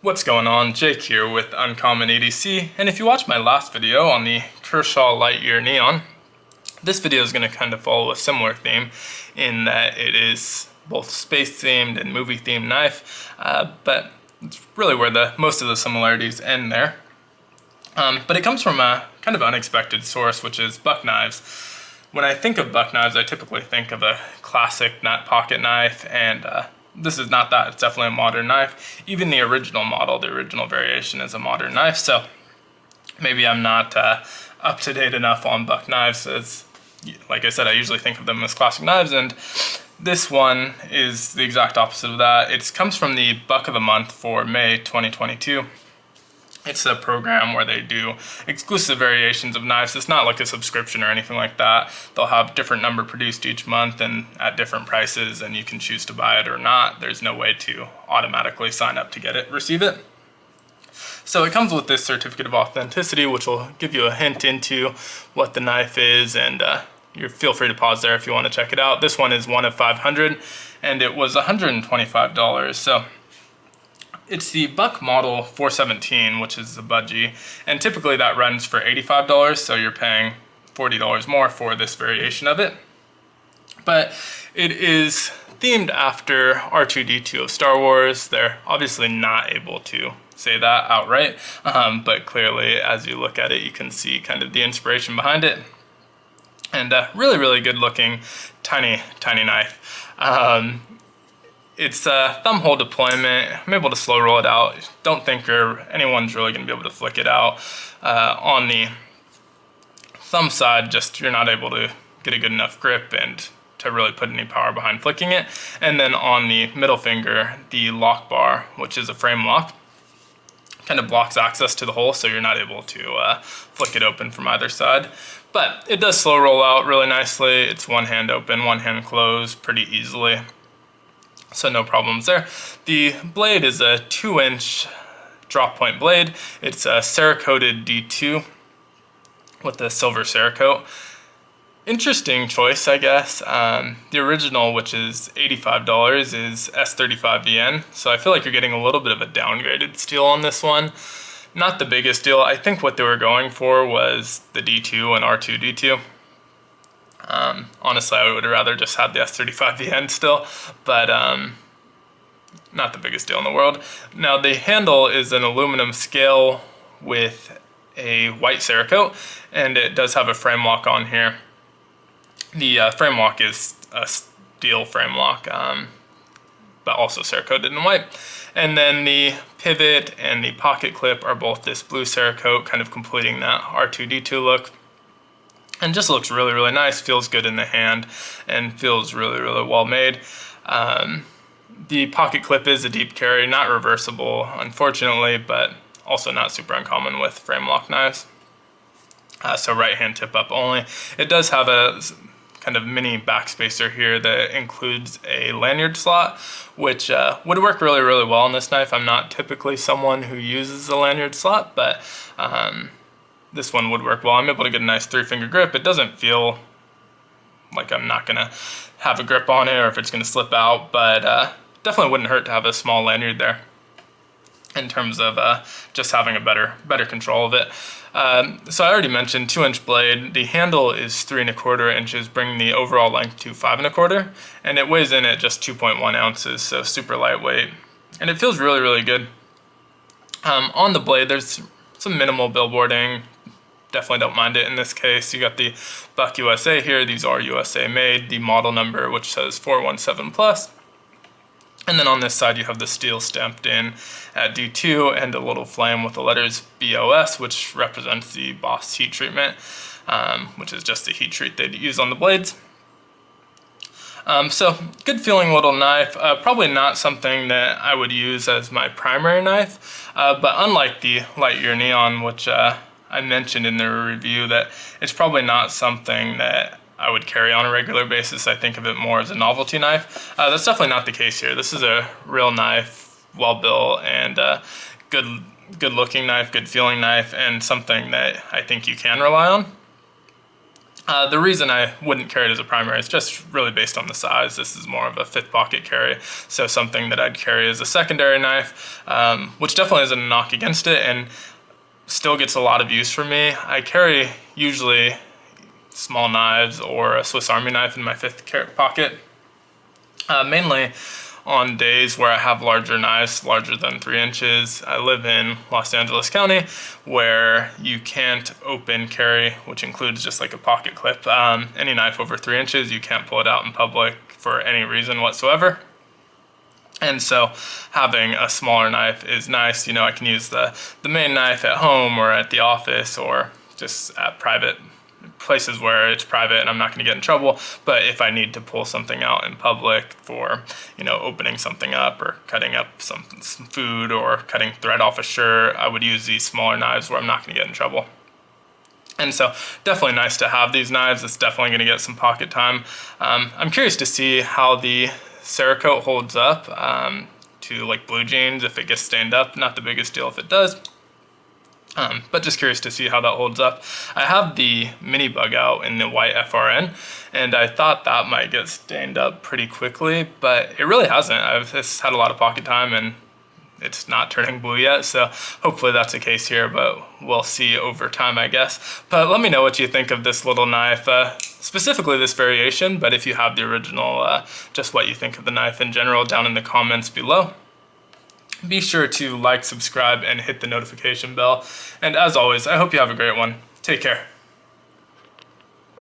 What's going on? Jake here with Uncommon ADC, and if you watched my last video on the Kershaw Lightyear Neon, this video is going to kind of follow a similar theme in that it is both space themed and movie themed knife, but it's really where most of the similarities end there. But it comes from a kind of unexpected source, which is buck knives. When I think of buck knives, I typically think of a classic nut pocket knife, and this is not that. It's definitely a modern knife. Even the original model, the original variation, is a modern knife, so maybe I'm not up to date enough on buck knives. As, like I said, I usually think of them as classic knives, and this one is the exact opposite of that. It comes from the Buck of the Month for May 2022. It's a program where they do exclusive variations of knives. It's not like a subscription or anything like that. They'll have different number produced each month and at different prices, and you can choose to buy it or not. There's no way to automatically sign up to get it, receive it. So it comes with this certificate of authenticity, which will give you a hint into what the knife is, and you feel free to pause there if you want to check it out. This one is one of 500, and it was $125. So it's the Buck Model 417, which is the Budgie, and typically that runs for $85, so you're paying $40 more for this variation of it. But it is themed after R2-D2 of Star Wars. They're obviously not able to say that outright, but clearly as you look at it, you can see kind of the inspiration behind it. And really, really good looking, tiny knife. It's a thumb hole deployment. I'm able to slow roll it out. Don't think anyone's really going to be able to flick it out. On the thumb side, just you're not able to get a good enough grip and to really put any power behind flicking it. And then on the middle finger, the lock bar, which is a Framelock, kind of blocks access to the hole, so you're not able to flick it open from either side. But it does slow roll out really nicely. It's one hand open, one hand closed pretty easily. So no problems there. The blade is a 2-inch drop point blade. It's a Cerakoted D2 with the silver Cerakote. Interesting choice, I guess. The original, which is $85, is S35VN. So I feel like you're getting a little bit of a downgraded steel on this one. Not the biggest deal. I think what they were going for was the D2 and R2-D2. Honestly, I would have rather just had the S35VN still, but not the biggest deal in the world. Now the handle is an aluminum scale with a white Cerakote, and it does have a Framelock on here. The Framelock is a steel Framelock, but also Cerakoted in white. And then the pivot and the pocket clip are both this blue Cerakote, kind of completing that R2-D2 look. And just looks really, really nice, feels good in the hand, and feels really, really well made. The pocket clip is a deep carry, not reversible, unfortunately, but also not super uncommon with Framelock knives. So right hand tip up only. It does have a kind of mini backspacer here that includes a lanyard slot, which would work really, really well on this knife. I'm not typically someone who uses a lanyard slot, but this one would work well. I'm able to get a nice 3-finger grip. It doesn't feel like I'm not gonna have a grip on it or if it's gonna slip out, but definitely wouldn't hurt to have a small lanyard there in terms of just having a better control of it. So I already mentioned 2-inch blade. The handle is 3¼ inches, bringing the overall length to 5¼ and it weighs in at just 2.1 ounces, so super lightweight. And it feels really, really good. On the blade, there's some minimal billboarding. Definitely don't mind it in this case. You got the Buck USA here. These are USA made. The model number, which says 417+. And then on this side, you have the steel stamped in at D2 and a little flame with the letters BOS, which represents the Boss heat treatment, which is just the heat treat they'd use on the blades. So good feeling little knife, probably not something that I would use as my primary knife, but unlike the Lightyear Neon, which I mentioned in the review, that it's probably not something that I would carry on a regular basis. I think of it more as a novelty knife. That's definitely not the case here. This is a real knife, well built, and good looking knife, good feeling knife, and something that I think you can rely on. The reason I wouldn't carry it as a primary is just really based on the size. This is more of a 5th pocket carry, so something that I'd carry as a secondary knife, which definitely isn't a knock against it and still gets a lot of use for me. I carry usually small knives or a Swiss Army knife in my 5th pocket, mainly on days where I have larger knives, larger than 3 inches. I live in Los Angeles County where you can't open carry, which includes just like a pocket clip. Any knife over 3 inches, you can't pull it out in public for any reason whatsoever. And so having a smaller knife is nice. You know, I can use the main knife at home or at the office or just at private places where it's private and I'm not going to get in trouble. But if I need to pull something out in public for, you know, opening something up or cutting up some food or cutting thread off a shirt, I would use these smaller knives where I'm not going to get in trouble. And so definitely nice to have these knives. It's definitely going to get some pocket time. I'm curious to see how the Cerakote holds up to like blue jeans if it gets stained up. Not the biggest deal if it does. But just curious to see how that holds up. I have the mini bug out in the white FRN, and I thought that might get stained up pretty quickly, but it really hasn't. It's had a lot of pocket time and it's not turning blue yet, so hopefully that's the case here, but we'll see over time, I guess. But let me know what you think of this little knife, specifically this variation, but if you have the original, just what you think of the knife in general down in the comments below. Be sure to like, subscribe, and hit the notification bell. And as always, I hope you have a great one. Take care.